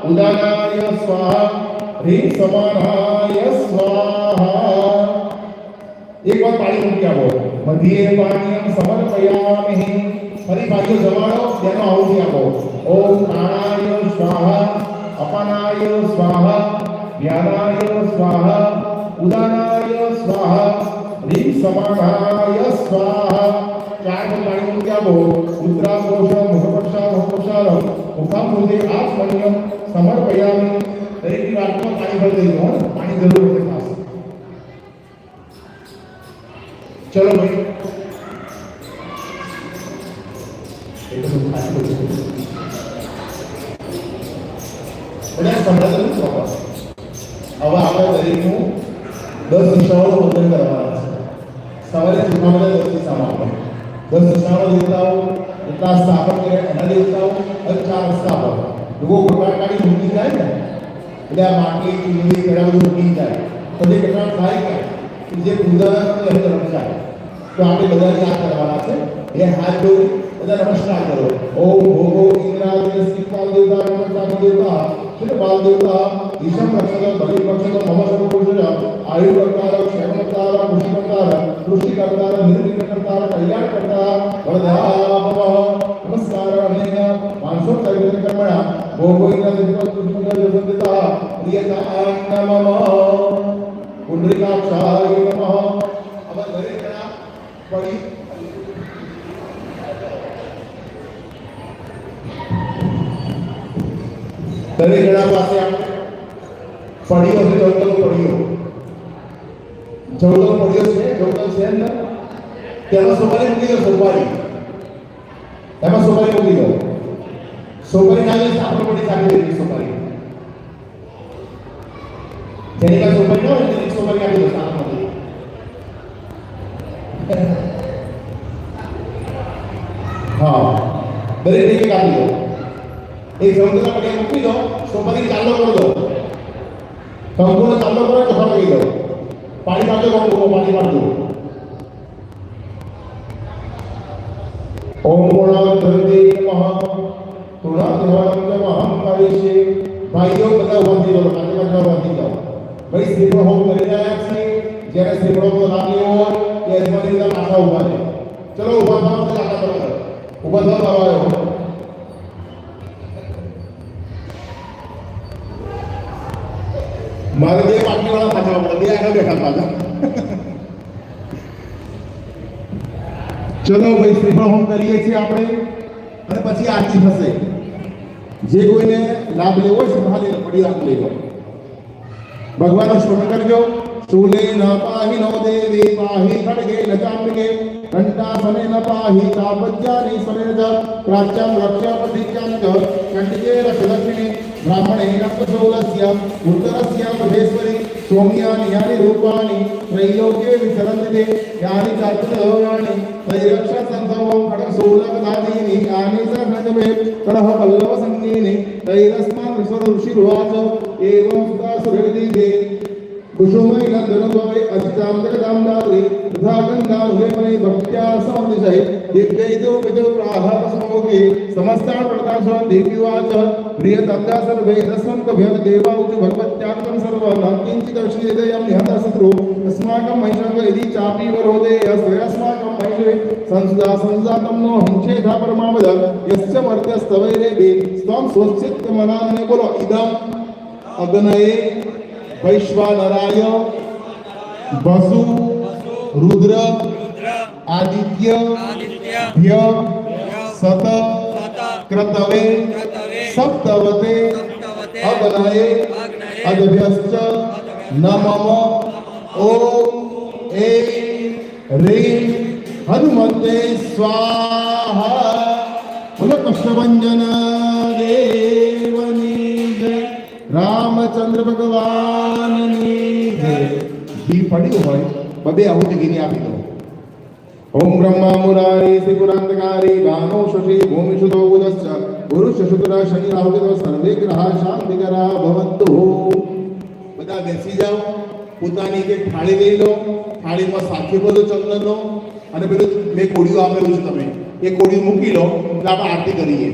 उदानाय स्वाहा ह्रीं समानाय स्वाहा। एक बार पानी मूकी आपो मध्ये पानीयं समर्पयामि। फरी पानी जमाड़ो तेनो आहुति आपो। ओम प्राणाय स्वाहा अपानाय स्वाहा व्यानाय स्वाहा उदानाय स्वाहा ह्रीं समानाय स्वाहा। चार बार पानी मूकी आपो। रुद्राघोष मुखपक्षा मुखपक्षाल मुखामुखे आत्मनियम समर्पयामि। दरेक की आत्मा पानी भर देते हो, पानी जरूर रखते पास। चलो भाई अब આપણે દરેકનું 10 દિશાઓ વંદન કરવાના છે। સવારે ઉઠવામાં 10 દિશામાં આપણે 10 દિશાઓ દેવતાઓ એટલા સ્થાપન કરે એના દેવતાઓ અને 4 સ્થાપક લોકો ભગવાન કાઢી મૂકી જાય ને એટલે આ માટી ચૂંટણી પેડા બધું મૂકી જાય પછી કેટલા થાય કે જે પૂજાના અંદર રમજાય તો આપણે બધા યાદ કરવાના છે। એ હાથ જોડી બધા નમસ્કાર કરો। ઓમ ભોગો ઇન્દ્રાય શ્રીપાલ દેવતા નમસ્કાર દેવતા श्रीपाल देवता ईशम रक्षक बलि रक्षक मम सर्वभूषण आयु कर्तार क्षेम कर्तार खुशी कर्तार कृषि कर्तार निर्विघ्न कर्तार कल्याण कर्तार वरदाभव नमस्कार अनेन मानसो चैतन्य कर्मणा भोगोइना दिवस पुष्पक जसंदिता प्रियताय नमः पुंडरीकाक्षाय नमः। अब दरेक जना पड़ी दरेक जना पास पड़ियो से जवतल पड़ियो से अंदर तेरा सोपारी मूकी दो सोपारी एमा सोपारी मूकी दो सोपारी खाली सापर पड़ी खाली देनी सोपारी जेनी का सोपारी ना जेनी सोपारी खाली दो सापर पड़ी हाँ दरेक देखे खाली दो एक जवतल पड़ी मूकी दो सोपारी चालू कर दो संपूर्ण चालू करो तो हम गई दो पानी मार दो पानी मार दो। ओम पूर्णावते नमः पूर्णावते नमः करिष्ये। भाइयों બધા ઉભા દો પાછા ઉભા દો ભાઈ શ્રીફળ હોમ કરી રહ્યા છે જ્યારે શ્રીફળ નો નામ લેવો હોય એ અજમાની ના પાછા ઉભા છે। ચલો ઉભા થાઓ તો આટા કરો ઉભા થાઓ આવો मारे दे पार्टी वाला पाछा पड़ा दे आगे बैठा पाछा। चलो भाई श्रीफળ होम करिए छे આપણે અને પછી આરતી થશે। જે કોઈને લાભ લેવો છે ભાલે પડી રાખ લેજો। ભગવાનનું સ્મરણ કરજો। शूले न पाहि नो देवी पाहि खड्गे न चाम्बिके कंठासने न पाहि तापज्यानि समेत प्राच्यां रक्षा प्रतीच्यां च कंटिके रक्षदक्षिणे ब्राह्मणेन प्रसोलस्य उत्तरस्य महेश्वरी सौम्यानि यानि रूपाणि त्रैलोक्ये विचरन्ति ते यानि चातुर्वर्णानि त्रैरक्षा संभवं खड्गशूलकदादीनि यानि सहजमे कलह पल्लव संगीनि तैरस्मान् ऋषिरुवाच एवं सुतासुरविदिते कुसुमै नन्दनोपवे अचिताम्बरदाम्दारी तथा गन्धारुलेपने भक्त्या समन्विषै दिव्यैतो विदो प्राहारसमोगे समस्तान् प्रदासो देवीवाच प्रियतन्दा सर्वे रस्वन्तभ्यः देवाउच भगवत्यात्मन सर्वं न किञ्चिदर्शयेदयं निहतशत्रु अस्माकं महिषं यदि चापि वरोदे अस्माकं महिषे संसुदातं नो हिंसेधा परमावद यस्य मर्त्यस्तवैरेभि स्वं स्वचित्तमनानि बोलो इदम् अग्नये वैश्वानराय वसु रुद्र आदित्य भ्य सत क्रतवे सप्तवते अग्नये अद्भ्यश्च नमः। ओम ऐं ह्रीं हनुमते स्वाहा। कष्टभंजन देवनी जय रामचंद्र भगवान घी पड़ी हो बदे आहुति घी आपी दो। ओम ब्रह्मा मुरारी त्रिपुरांतकारी भानु शशि भूमि सुतो बुधश्च गुरु शशुतरा शनि राहुकेतो सर्वे ग्रह शांतिकरा भवन्तु। बधा बेसी जाओ પોતાની એક થાળી લઈ લો થાળીમાં સાખી બધો ચંદનનો અને પેલું મેં કોડિયું આપેલું છે તમે એ કોડિયું મૂકી લો એટલે આપણે આરતી કરીએ।